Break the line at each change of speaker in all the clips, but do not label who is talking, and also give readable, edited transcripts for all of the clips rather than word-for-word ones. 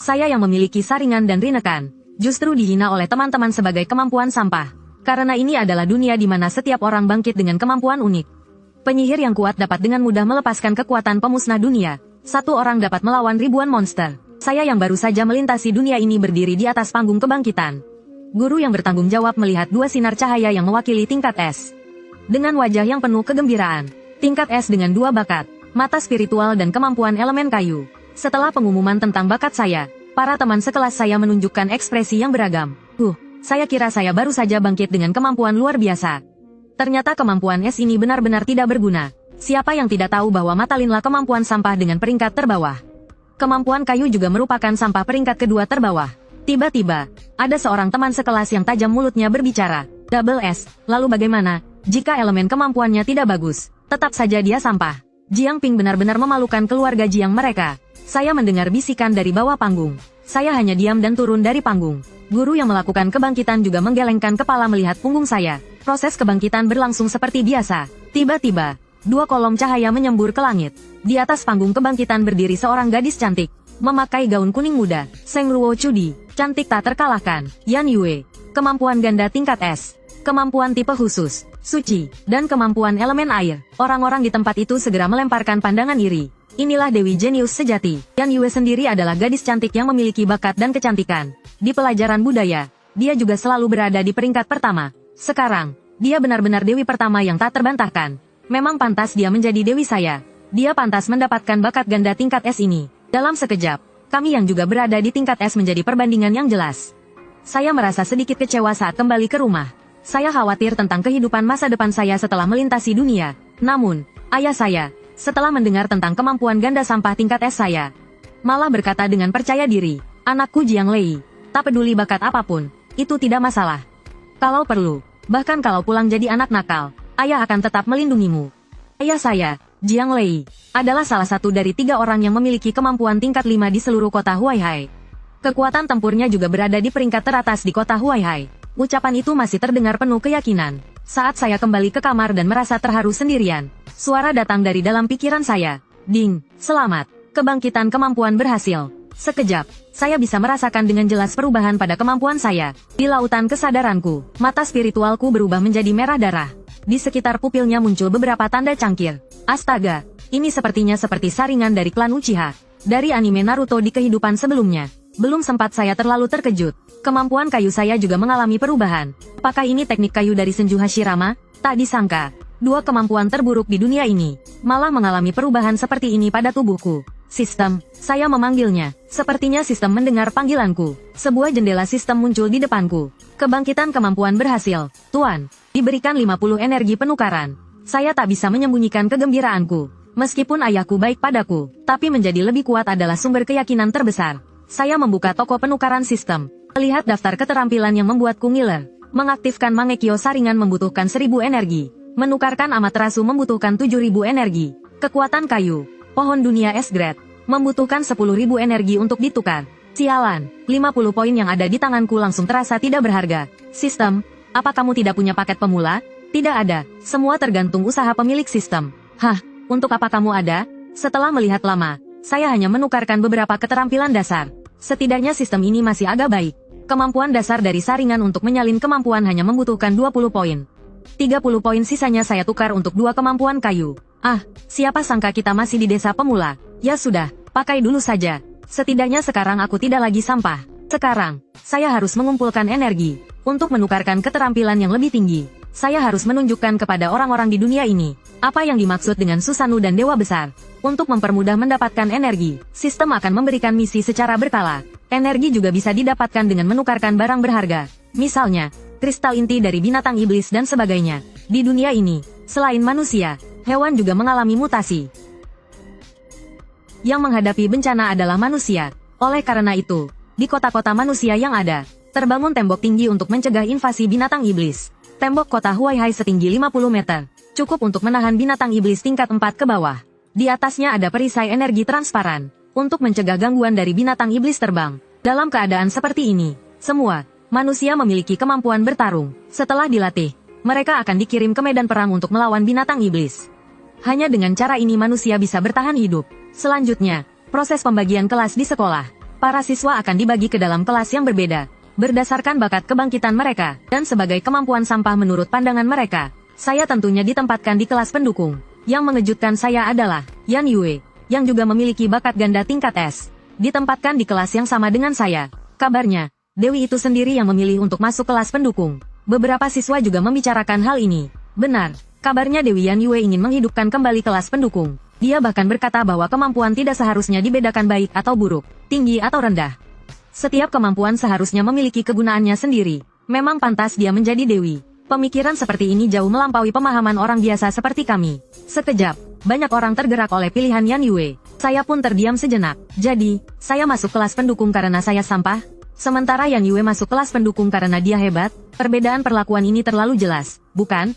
Saya yang memiliki saringan dan rinekan, justru dihina oleh teman-teman sebagai kemampuan sampah. Karena ini adalah dunia di mana setiap orang bangkit dengan kemampuan unik. Penyihir yang kuat dapat dengan mudah melepaskan kekuatan pemusnah dunia. Satu orang dapat melawan ribuan monster. Saya yang baru saja melintasi dunia ini berdiri di atas panggung kebangkitan. Guru yang bertanggung jawab melihat dua sinar cahaya yang mewakili tingkat S. Dengan wajah yang penuh kegembiraan, tingkat S dengan dua bakat, mata spiritual dan kemampuan elemen kayu. Setelah pengumuman tentang bakat saya, para teman sekelas saya menunjukkan ekspresi yang beragam. Saya kira saya baru saja bangkit dengan kemampuan luar biasa. Ternyata kemampuan S ini benar-benar tidak berguna. Siapa yang tidak tahu bahwa Matalinlah kemampuan sampah dengan peringkat terbawah. Kemampuan kayu juga merupakan sampah peringkat kedua terbawah. Tiba-tiba, ada seorang teman sekelas yang tajam mulutnya berbicara. Double S, lalu bagaimana? Jika elemen kemampuannya tidak bagus, tetap saja dia sampah. Jiang Ping benar-benar memalukan keluarga Jiang mereka. Saya mendengar bisikan dari bawah panggung. Saya hanya diam dan turun dari panggung. Guru yang melakukan kebangkitan juga menggelengkan kepala melihat punggung saya. Proses kebangkitan berlangsung seperti biasa. Tiba-tiba, dua kolom cahaya menyembur ke langit. Di atas panggung kebangkitan berdiri seorang gadis cantik, memakai gaun kuning muda. Seng Ruo Chudi, cantik tak terkalahkan. Yan Yue, kemampuan ganda tingkat S, kemampuan tipe khusus, suci, dan kemampuan elemen air. Orang-orang di tempat itu segera melemparkan pandangan iri. Inilah Dewi Jenius sejati. Yan Yue sendiri adalah gadis cantik yang memiliki bakat dan kecantikan. Di pelajaran budaya, dia juga selalu berada di peringkat pertama. Sekarang, dia benar-benar dewi pertama yang tak terbantahkan. Memang pantas dia menjadi dewi saya. Dia pantas mendapatkan bakat ganda tingkat S ini. Dalam sekejap, kami yang juga berada di tingkat S menjadi perbandingan yang jelas. Saya merasa sedikit kecewa saat kembali ke rumah. Saya khawatir tentang kehidupan masa depan saya setelah melintasi dunia. Namun, ayah saya, setelah mendengar tentang kemampuan ganda sampah tingkat S saya, malah berkata dengan percaya diri, "Anakku Jiang Lei, tak peduli bakat apapun, itu tidak masalah. Kalau perlu, bahkan kalau pulang jadi anak nakal, ayah akan tetap melindungimu." Ayah saya, Jiang Lei, adalah salah satu dari 3 orang yang memiliki kemampuan tingkat 5 di seluruh kota Huaihai. Kekuatan tempurnya juga berada di peringkat teratas di kota Huaihai. Ucapan itu masih terdengar penuh keyakinan. Saat saya kembali ke kamar dan merasa terharu sendirian, suara datang dari dalam pikiran saya. Ding, selamat, kebangkitan kemampuan berhasil. Sekejap, saya bisa merasakan dengan jelas perubahan pada kemampuan saya. Di lautan kesadaranku, mata spiritualku berubah menjadi merah darah. Di sekitar pupilnya muncul beberapa tanda cangkir. Astaga, ini sepertinya seperti saringan dari klan Uchiha. Dari anime Naruto di kehidupan sebelumnya. Belum sempat saya terlalu terkejut. Kemampuan kayu saya juga mengalami perubahan. Apakah ini teknik kayu dari Senju Hashirama? Tak disangka, 2 kemampuan terburuk di dunia ini malah mengalami perubahan seperti ini pada tubuhku. Sistem, saya memanggilnya. Sepertinya sistem mendengar panggilanku. Sebuah jendela sistem muncul di depanku. Kebangkitan kemampuan berhasil. Tuan, diberikan 50 energi penukaran. Saya tak bisa menyembunyikan kegembiraanku. Meskipun ayahku baik padaku, tapi menjadi lebih kuat adalah sumber keyakinan terbesar. Saya membuka toko penukaran sistem. Melihat daftar keterampilan yang membuatku ngiler. Mengaktifkan Mangekyo saringan membutuhkan 1000 energi. Menukarkan Amaterasu membutuhkan 7000 energi. Kekuatan kayu, pohon dunia es grade, membutuhkan 10.000 energi untuk ditukar. Sialan, 50 poin yang ada di tanganku langsung terasa tidak berharga. Sistem, apa kamu tidak punya paket pemula? Tidak ada, semua tergantung usaha pemilik sistem. Hah, untuk apa kamu ada? Setelah melihat lama, saya hanya menukarkan beberapa keterampilan dasar. Setidaknya sistem ini masih agak baik. Kemampuan dasar dari saringan untuk menyalin kemampuan hanya membutuhkan 20 poin. 30 poin sisanya saya tukar untuk 2 kemampuan kayu. Siapa sangka kita masih di desa pemula. Ya sudah, pakai dulu saja. Setidaknya sekarang aku tidak lagi sampah. Sekarang, saya harus mengumpulkan energi untuk menukarkan keterampilan yang lebih tinggi. Saya harus menunjukkan kepada orang-orang di dunia ini apa yang dimaksud dengan Susanoo dan Dewa Besar. Untuk mempermudah mendapatkan energi, sistem akan memberikan misi secara berkala. Energi juga bisa didapatkan dengan menukarkan barang berharga. Misalnya, kristal inti dari binatang iblis dan sebagainya. Di dunia ini, selain manusia, hewan juga mengalami mutasi. Yang menghadapi bencana adalah manusia. Oleh karena itu, di kota-kota manusia yang ada, terbangun tembok tinggi untuk mencegah invasi binatang iblis. Tembok kota Huaihai setinggi 50 meter, cukup untuk menahan binatang iblis tingkat 4 ke bawah. Di atasnya ada perisai energi transparan, untuk mencegah gangguan dari binatang iblis terbang. Dalam keadaan seperti ini, semua manusia memiliki kemampuan bertarung. Setelah dilatih, mereka akan dikirim ke medan perang untuk melawan binatang iblis. Hanya dengan cara ini manusia bisa bertahan hidup. Selanjutnya, proses pembagian kelas di sekolah. Para siswa akan dibagi ke dalam kelas yang berbeda, berdasarkan bakat kebangkitan mereka, dan sebagai kemampuan sampah menurut pandangan mereka. Saya tentunya ditempatkan di kelas pendukung. Yang mengejutkan saya adalah Yan Yue, yang juga memiliki bakat ganda tingkat S. Ditempatkan di kelas yang sama dengan saya. Kabarnya, Dewi itu sendiri yang memilih untuk masuk kelas pendukung. Beberapa siswa juga membicarakan hal ini. Benar, kabarnya Dewi Yan Yue ingin menghidupkan kembali kelas pendukung. Dia bahkan berkata bahwa kemampuan tidak seharusnya dibedakan baik atau buruk, tinggi atau rendah. Setiap kemampuan seharusnya memiliki kegunaannya sendiri. Memang pantas dia menjadi Dewi. Pemikiran seperti ini jauh melampaui pemahaman orang biasa seperti kami. Sekejap, banyak orang tergerak oleh pilihan Yan Yue. Saya pun terdiam sejenak. Jadi, saya masuk kelas pendukung karena saya sampah? Sementara Yan Yue masuk kelas pendukung karena dia hebat? Perbedaan perlakuan ini terlalu jelas, bukan?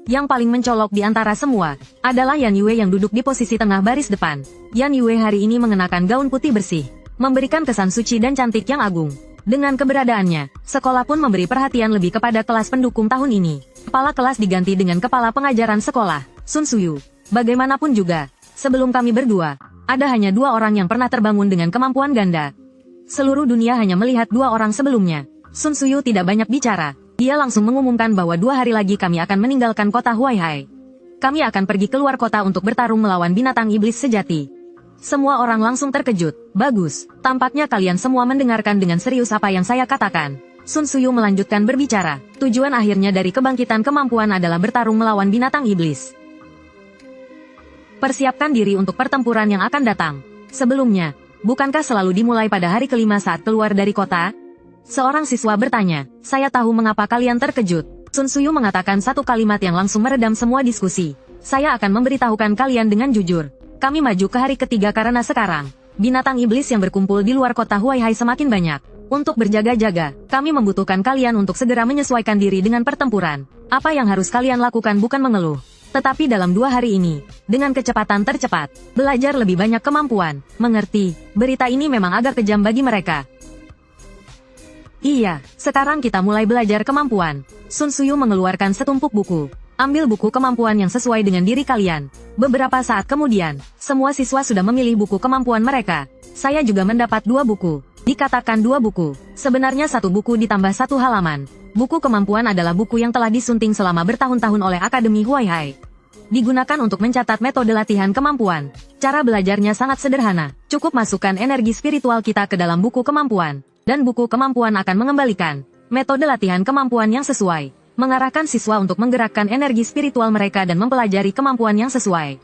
Yang paling mencolok di antara semua adalah Yan Yue yang duduk di posisi tengah baris depan. Yan Yue hari ini mengenakan gaun putih bersih, memberikan kesan suci dan cantik yang agung. Dengan keberadaannya, sekolah pun memberi perhatian lebih kepada kelas pendukung tahun ini. Kepala kelas diganti dengan kepala pengajaran sekolah, Sun Suyu. Bagaimanapun juga, sebelum kami berdua, ada hanya 2 orang yang pernah terbangun dengan kemampuan ganda. Seluruh dunia hanya melihat 2 orang sebelumnya. Sun Suyu tidak banyak bicara. Dia langsung mengumumkan bahwa 2 hari lagi kami akan meninggalkan kota Huaihai. Kami akan pergi keluar kota untuk bertarung melawan binatang iblis sejati. Semua orang langsung terkejut. Bagus, tampaknya kalian semua mendengarkan dengan serius apa yang saya katakan. Sun Suyu melanjutkan berbicara. Tujuan akhirnya dari kebangkitan kemampuan adalah bertarung melawan binatang iblis. Persiapkan diri untuk pertempuran yang akan datang. Sebelumnya, bukankah selalu dimulai pada hari kelima saat keluar dari kota? Seorang siswa bertanya. Saya tahu mengapa kalian terkejut. Sun Suyu mengatakan satu kalimat yang langsung meredam semua diskusi. Saya akan memberitahukan kalian dengan jujur. Kami maju ke hari ketiga karena sekarang, binatang iblis yang berkumpul di luar kota Huaihai semakin banyak. Untuk berjaga-jaga, kami membutuhkan kalian untuk segera menyesuaikan diri dengan pertempuran. Apa yang harus kalian lakukan bukan mengeluh, tetapi dalam 2 hari ini, dengan kecepatan tercepat, belajar lebih banyak kemampuan. Mengerti, berita ini memang agak kejam bagi mereka. Iya, sekarang kita mulai belajar kemampuan. Sun Suyu mengeluarkan setumpuk buku. Ambil buku kemampuan yang sesuai dengan diri kalian. Beberapa saat kemudian, semua siswa sudah memilih buku kemampuan mereka. Saya juga mendapat 2 buku. Dikatakan 2 buku. Sebenarnya 1 buku ditambah 1 halaman. Buku kemampuan adalah buku yang telah disunting selama bertahun-tahun oleh Akademi Huaihai. Digunakan untuk mencatat metode latihan kemampuan. Cara belajarnya sangat sederhana. Cukup masukkan energi spiritual kita ke dalam buku kemampuan. Dan buku kemampuan akan mengembalikan metode latihan kemampuan yang sesuai. Mengarahkan siswa untuk menggerakkan energi spiritual mereka dan mempelajari kemampuan yang sesuai.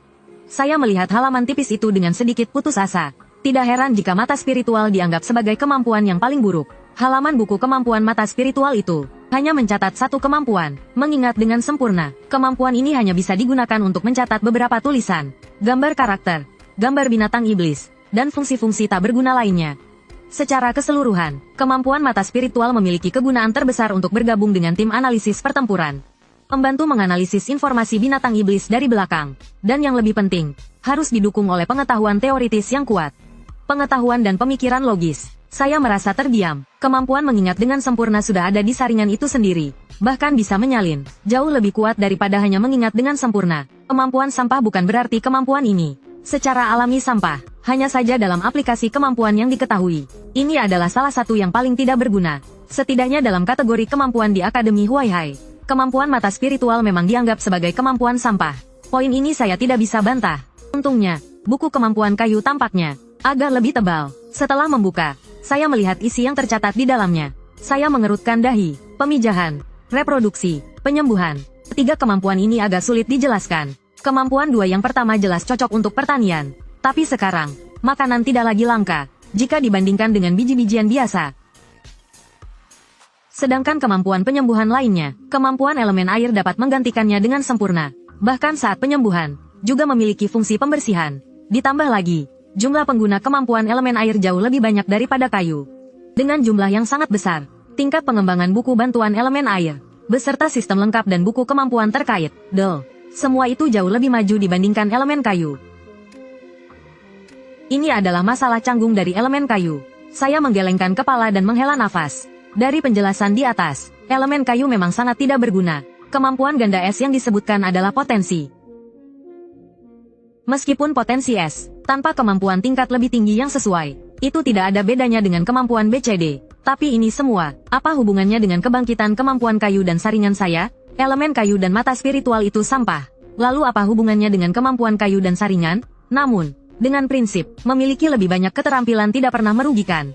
Saya melihat halaman tipis itu dengan sedikit putus asa. Tidak heran jika mata spiritual dianggap sebagai kemampuan yang paling buruk. Halaman buku kemampuan mata spiritual itu hanya mencatat 1 kemampuan, mengingat dengan sempurna. Kemampuan ini hanya bisa digunakan untuk mencatat beberapa tulisan, gambar karakter, gambar binatang iblis, dan fungsi-fungsi tak berguna lainnya. Secara keseluruhan, kemampuan mata spiritual memiliki kegunaan terbesar untuk bergabung dengan tim analisis pertempuran. Membantu menganalisis informasi binatang iblis dari belakang. Dan yang lebih penting, harus didukung oleh pengetahuan teoritis yang kuat. Pengetahuan dan pemikiran logis. Saya merasa terdiam. Kemampuan mengingat dengan sempurna sudah ada di saringan itu sendiri. Bahkan bisa menyalin. Jauh lebih kuat daripada hanya mengingat dengan sempurna. Kemampuan sampah bukan berarti kemampuan ini. Secara alami sampah, hanya saja dalam aplikasi kemampuan yang diketahui. Ini adalah salah satu yang paling tidak berguna. Setidaknya dalam kategori kemampuan di Akademi Huaihai. Kemampuan mata spiritual memang dianggap sebagai kemampuan sampah. Poin ini saya tidak bisa bantah. Untungnya, buku kemampuan kayu tampaknya agak lebih tebal. Setelah membuka, saya melihat isi yang tercatat di dalamnya. Saya mengerutkan dahi. Pemijahan, reproduksi, penyembuhan. 3 kemampuan ini agak sulit dijelaskan. Kemampuan 2 yang pertama jelas cocok untuk pertanian. Tapi sekarang, makanan tidak lagi langka, jika dibandingkan dengan biji-bijian biasa. Sedangkan kemampuan penyembuhan lainnya, kemampuan elemen air dapat menggantikannya dengan sempurna. Bahkan saat penyembuhan, juga memiliki fungsi pembersihan. Ditambah lagi, jumlah pengguna kemampuan elemen air jauh lebih banyak daripada kayu. Dengan jumlah yang sangat besar, tingkat pengembangan buku bantuan elemen air, beserta sistem lengkap dan buku kemampuan terkait, semua itu jauh lebih maju dibandingkan elemen kayu. Ini adalah masalah canggung dari elemen kayu. Saya menggelengkan kepala dan menghela nafas. Dari penjelasan di atas, elemen kayu memang sangat tidak berguna. Kemampuan ganda es yang disebutkan adalah potensi. Meskipun potensi es, tanpa kemampuan tingkat lebih tinggi yang sesuai, Itu tidak ada bedanya dengan kemampuan BCD. Tapi ini semua, apa hubungannya dengan kebangkitan kemampuan kayu dan saringan saya? Elemen kayu dan mata spiritual itu sampah. Lalu apa hubungannya dengan kemampuan kayu dan saringan? Namun, dengan prinsip, memiliki lebih banyak keterampilan tidak pernah merugikan.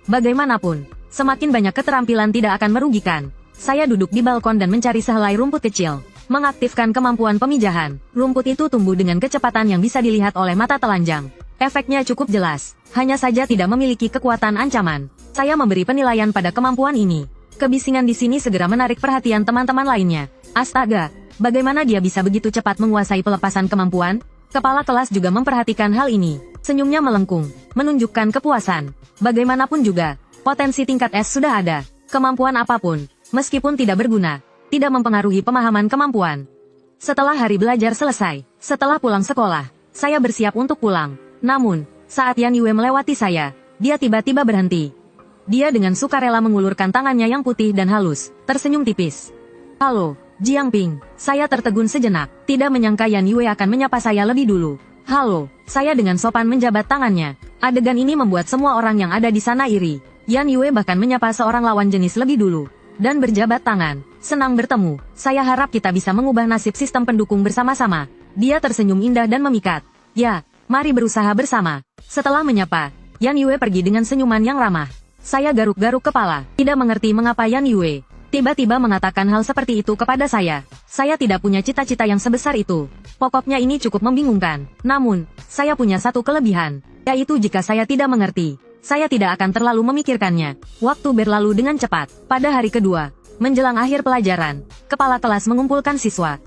Bagaimanapun, semakin banyak keterampilan tidak akan merugikan. Saya duduk di balkon dan mencari sehelai rumput kecil. Mengaktifkan kemampuan pemijahan. Rumput itu tumbuh dengan kecepatan yang bisa dilihat oleh mata telanjang. Efeknya cukup jelas. Hanya saja tidak memiliki kekuatan ancaman. Saya memberi penilaian pada kemampuan ini. Kebisingan di sini segera menarik perhatian teman-teman lainnya. Astaga, bagaimana dia bisa begitu cepat menguasai pelepasan kemampuan? Kepala kelas juga memperhatikan hal ini. Senyumnya melengkung, menunjukkan kepuasan. Bagaimanapun juga, potensi tingkat S sudah ada. Kemampuan apapun, meskipun tidak berguna, tidak mempengaruhi pemahaman kemampuan. Setelah hari belajar selesai, setelah pulang sekolah, saya bersiap untuk pulang. Namun, saat Yan Yue melewati saya, dia tiba-tiba berhenti. Dia dengan sukarela mengulurkan tangannya yang putih dan halus, tersenyum tipis. Halo, Jiang Ping. Saya tertegun sejenak, tidak menyangka Yan Yue akan menyapa saya lebih dulu. Halo, saya dengan sopan menjabat tangannya. Adegan ini membuat semua orang yang ada di sana iri. Yan Yue bahkan menyapa seorang lawan jenis lebih dulu. Dan berjabat tangan. Senang bertemu. Saya harap kita bisa mengubah nasib sistem pendukung bersama-sama. Dia tersenyum indah dan memikat. Ya, mari berusaha bersama. Setelah menyapa, Yan Yue pergi dengan senyuman yang ramah. Saya garuk-garuk kepala, tidak mengerti mengapa Yan Yue tiba-tiba mengatakan hal seperti itu kepada saya. Saya tidak punya cita-cita yang sebesar itu. Pokoknya ini cukup membingungkan. Namun, saya punya satu kelebihan, yaitu jika saya tidak mengerti, saya tidak akan terlalu memikirkannya. Waktu berlalu dengan cepat. Pada hari kedua, menjelang akhir pelajaran, kepala kelas mengumpulkan siswa.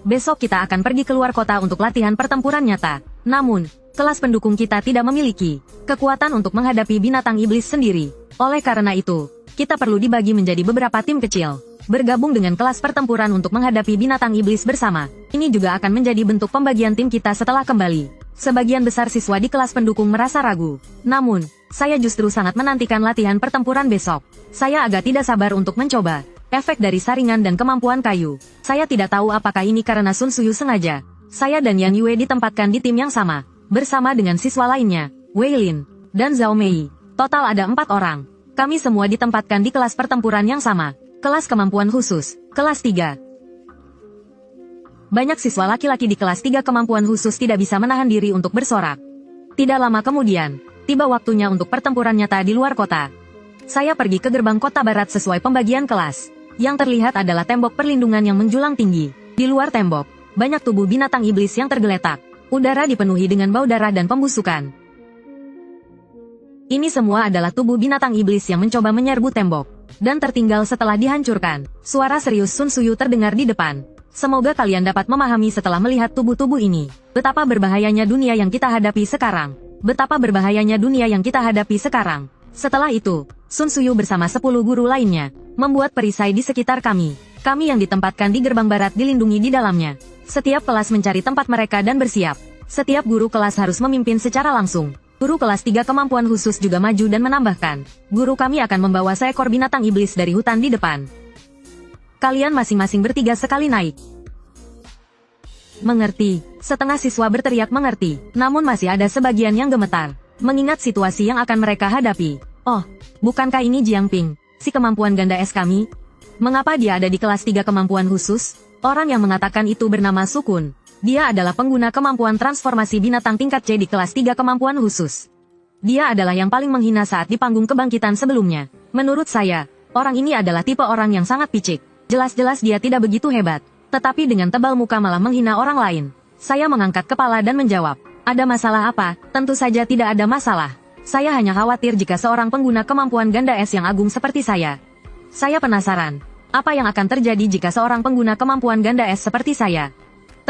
Besok kita akan pergi keluar kota untuk latihan pertempuran nyata. Namun, kelas pendukung kita tidak memiliki kekuatan untuk menghadapi binatang iblis sendiri. Oleh karena itu, kita perlu dibagi menjadi beberapa tim kecil, bergabung dengan kelas pertempuran untuk menghadapi binatang iblis bersama. Ini juga akan menjadi bentuk pembagian tim kita setelah kembali. Sebagian besar siswa di kelas pendukung merasa ragu. Namun, saya justru sangat menantikan latihan pertempuran besok. Saya agak tidak sabar untuk mencoba efek dari saringan dan kemampuan kayu. Saya tidak tahu apakah ini karena Sun Suyu sengaja. Saya dan Yan Yue ditempatkan di tim yang sama, bersama dengan siswa lainnya, Wei Lin, dan Zhao Mei. Total ada 4 orang. Kami semua ditempatkan di kelas pertempuran yang sama, kelas kemampuan khusus, kelas 3. Banyak siswa laki-laki di kelas 3 kemampuan khusus tidak bisa menahan diri untuk bersorak. Tidak lama kemudian, tiba waktunya untuk pertempuran nyata di luar kota. Saya pergi ke gerbang kota barat sesuai pembagian kelas. Yang terlihat adalah tembok perlindungan yang menjulang tinggi. Di luar tembok, banyak tubuh binatang iblis yang tergeletak. Udara dipenuhi dengan bau darah dan pembusukan. Ini semua adalah tubuh binatang iblis yang mencoba menyerbu tembok, dan tertinggal setelah dihancurkan. Suara serius Sun Suyu terdengar di depan. Semoga kalian dapat memahami setelah melihat tubuh-tubuh ini, betapa berbahayanya dunia yang kita hadapi sekarang. Betapa berbahayanya dunia yang kita hadapi sekarang. Setelah itu, Sun Suyu bersama 10 guru lainnya, membuat perisai di sekitar kami. Kami yang ditempatkan di gerbang barat dilindungi di dalamnya. Setiap kelas mencari tempat mereka dan bersiap. Setiap guru kelas harus memimpin secara langsung. Guru kelas 3 kemampuan khusus juga maju dan menambahkan, guru kami akan membawa seekor binatang iblis dari hutan di depan. Kalian masing-masing bertiga sekali naik. Mengerti. Setengah siswa berteriak mengerti, namun masih ada sebagian yang gemetar, mengingat situasi yang akan mereka hadapi. Oh, bukankah ini Jiang Ping, si kemampuan ganda es kami? Mengapa dia ada di kelas 3 kemampuan khusus? Orang yang mengatakan itu bernama Sukun. Dia adalah pengguna kemampuan transformasi binatang tingkat C di kelas 3 kemampuan khusus. Dia adalah yang paling menghina saat di panggung kebangkitan sebelumnya. Menurut saya, orang ini adalah tipe orang yang sangat picik. Jelas-jelas dia tidak begitu hebat, tetapi dengan tebal muka malah menghina orang lain. Saya mengangkat kepala dan menjawab, ada masalah apa? Tentu saja tidak ada masalah. Saya hanya khawatir jika seorang pengguna kemampuan ganda es yang agung seperti saya. Saya penasaran, apa yang akan terjadi jika seorang pengguna kemampuan ganda es seperti saya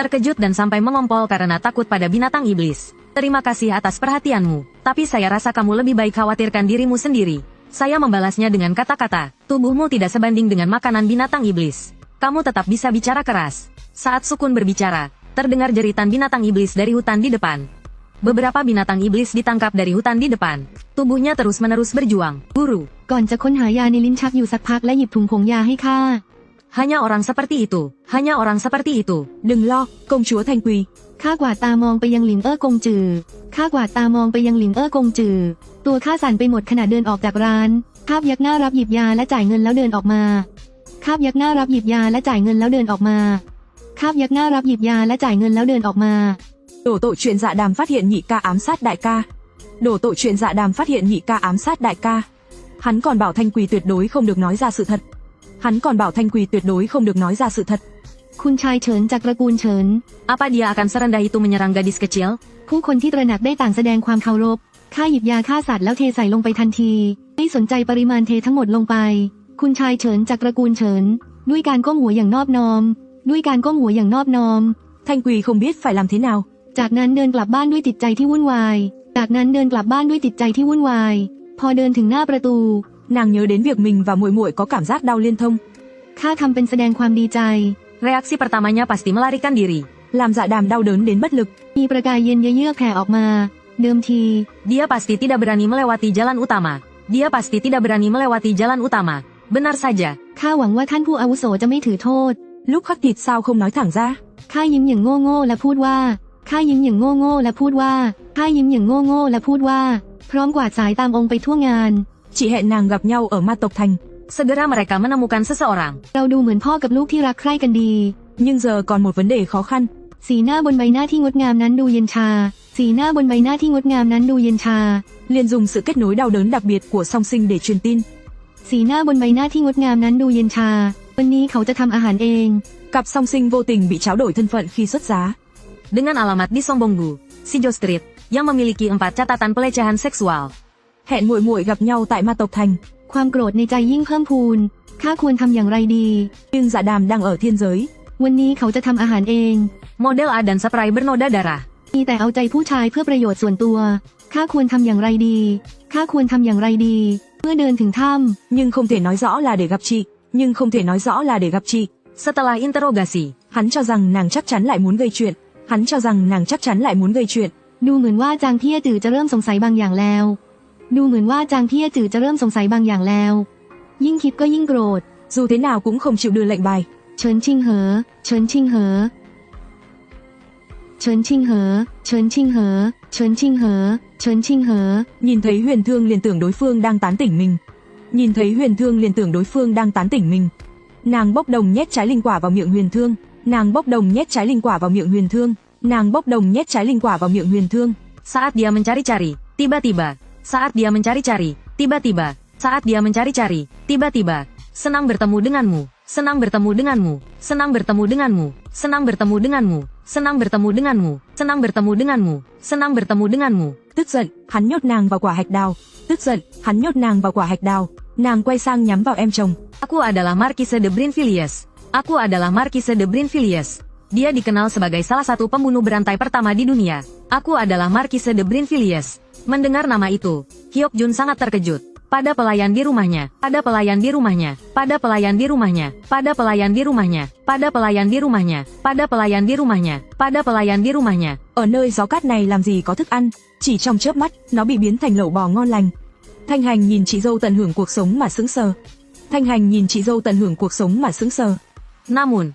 terkejut dan sampai mengompol karena takut pada binatang iblis. Terima kasih atas perhatianmu, tapi saya rasa kamu lebih baik khawatirkan dirimu sendiri. Saya membalasnya dengan kata-kata, tubuhmu tidak sebanding dengan makanan binatang iblis. Kamu tetap bisa bicara keras. Saat Sukun berbicara, terdengar jeritan binatang iblis dari hutan di depan. Beberapa binatang iblis ditangkap dari hutan di depan. Tubuhnya terus-menerus berjuang. Guru.
ก่อนจะค้นหายาในลิ้นชักอยู่สักพักและหยิบถุงผงยาให้ข้า
Hanya orang seperti itu. Hanya orang seperti itu.
Đừng lo, công chúa Thanh Quỳ.
ข้ากวาดตามองไปยังหลิงกงจือข้ากวาดตามองไปยังหลิงกงจือตัวข้าสั่นไปหมดขณะเดินออกจากร้านคาบยักหน้ารับหยิบยาและจ่ายเงินแล้วเดินออกมาคาบยักหน้ารับหยิบยาและจ่ายเงินแล้วเดินออกมาคาบยักหน้ารับหยิบยาและจ่ายเงินแล้วเดินออกมา
Đổ tội chuyện dạ đàm phát hiện nhị ca ám sát đại ca. Đổ tội chuyện dạ đàm phát hiện nhị ca ám sát đại ca. Hắn còn bảo Thanh Quỳ tuyệt đối không được nói ra sự thật. Hắn còn bảo Thanh Quỳ tuyệt đối không được nói ra sự thật.
คุณชายเฉินจากตระกูลเฉิน
Apa dia akan serendah itu menyerang gadis kecil?
ผู้คนที่ตระหนักได้ต่างแสดงความเคารพข้าหยิบยาฆ่าสัตว์แล้วเทใส่ลงไปทันทีไม่สนใจปริมาณเททั้งหมดลงไปคุณชายเฉินจากตระกูลเฉินด้วยการก้มหัวอย่างนอบน้อมด้วยการก้มหัวอย่างนอบน้อม
Thanh Quỳ không biết phải làm thế nào.
จากนั้นเดินกลับบ้านด้วยจิตใจที่วุ่นวายจากนั้นเดินกลับบ้านด้วยจิตใจที่วุ่นวายพอเดินถึงหน้าประตู
Nàng nhớ đến việc mình và muội muội có cảm giác đau liên thông.
ข้าทำเป็นแสดงความดีใจ
Reaksi pertamanya pasti melarikan diri.
Làm dạ đàm đau đớn đến bất lực.
มีประกายเย็นเยือกแผ่ออกมาเดิมที
Dia pasti tidak berani melewati jalan utama. Dia pasti tidak berani melewati jalan utama. Benar saja.
ข้าหวังว่าท่านผู้อาวุโสจะไม่ถือโทษ
Lúc khắc thịt sao không nói thẳng ra.
ข้ายิ้มอย่างโง่ๆและพูดว่าข้ายิ้มอย่างโง่ๆและพูดว่าข้ายิ้มอย่างโง่ๆและพูดว่าพร้อมกวาดสายตามองค์ไปทั่วงาน
Chị hẹn nàng gặp nhau ở Ma Tộc Thành.
Segera mereka menemukan seseorang.
เราดูเหมือนพ่อกับลูกที่รักใคร่กันดี
Nhưng giờ còn một vấn đề khó khăn.
สีหน้าบนใบหน้าที่งดงามนั้นดูเย็นชาสีหน้าบนใบหน้าที่งดงามนั้นดูเย็นชา
Liền dùng sự kết nối đau đớn đặc biệt của song sinh để truyền tin.
สีหน้าบนใบหน้าที่งดงามนั้นดูเย็นชาวันนี้เขาจะทำอาหารเอง
Cặp song sinh vô tình bị tráo đổi thân phận khi xuất giá.
Dengan alamat di Songbonggu, Sijo Street, yang memiliki 4 catatan pelecehan seksual.
Hẹn muội muội gặp nhau tại Ma Tộc Thành.
ความโกรธในใจยิ่งเพิ่มพูนข้าควรทำอย่างไรดี
Nhưng dạ đàm đang ở thiên giới.
วันนี้เขาจะทำอาหารเอง
Model A dan spray bernoda darah.
มีแต่เอาใจผู้ชายเพื่อประโยชน์ส่วนตัวข้าควรทำอย่างไรดีข้าควรทำอย่างไรดีเมื่อเดินถึงถ้
Nhưng không thể nói rõ là để gặp chị. Nhưng không thể nói rõ là để gặp chị.
Setelah interogasi,
Hắn cho rằng nàng chắc chắn lại muốn gây chuyện. Hắn cho rằng nàng chắc chắn lại muốn gây chuyện.
ำดูเหมือนว่าจางเพี้ยจือจะเริ่มสงสัยบางอย่างแล้วดูเหมือนว่าจางเพี้ยจือจะเริ่มสงสัยบางอย่างแล้วยิ่งคิดก็ยิ่งโกรธ
Dù thế nào cũng không chịu đưa lệnh bài.
เฉินชิงเหอเฉินชิงเหอเฉินชิงเหอเฉินชิงเหอเฉินชิงเหอเฉินชิงเหอ
Nhìn thấy Huyền Thương liền tưởng đối phương đang tán tỉnh mình. Nhìn thấy Huyền Thương liền tưởng đối phương đang tán tỉnh mình. Nàng bốc đồng nhét trái linh quả vào miệng Huyền Thương. Nàng bốc đồng nhét trái linh quả vào miệng Huyền Thương. Nàng bốc đồng nhét trái linh quả vào miệng Huyền Thương.
saat dia mencari-cari, tiba-tiba. Saat dia mencari-cari, tiba-tiba. Saat dia mencari-cari, tiba-tiba. Senang bertemu denganmu. Senang bertemu denganmu. Senang bertemu denganmu. Senang bertemu denganmu. Senang bertemu denganmu. Senang bertemu denganmu. Senang bertemu denganmu.
Tức giận, hắn nhốt nàng vào quả hạch đào. Tức giận, hắn nhốt nàng vào quả hạch đào. Nàng quay sang nhắm vào em chồng.
Aku adalah Marquise de Brinvilliers. Aku adalah Marquise de Brinvilliers. Dia dikenal sebagai salah satu pembunuh berantai pertama di dunia. Aku adalah Marquise de Brinvilliers. Mendengar nama itu, Hyok Jun sangat terkejut. Pada pelayan di rumahnya, pada pelayan di rumahnya, pada pelayan di rumahnya, pada pelayan di rumahnya, pada pelayan di rumahnya, pada pelayan di rumahnya, pada pelayan di rumahnya.
Ở nơi gió cát này làm gì có thức ăn, chỉ trong chớp mắt, nó bị biến thành lẩu bò ngon lành. Thanh Hành nhìn chị dâu tận hưởng cuộc sống mà sững sờ. Thanh Hành nhìn chị dâu tận hưởng cuộc sống mà sững sờ.
Namun,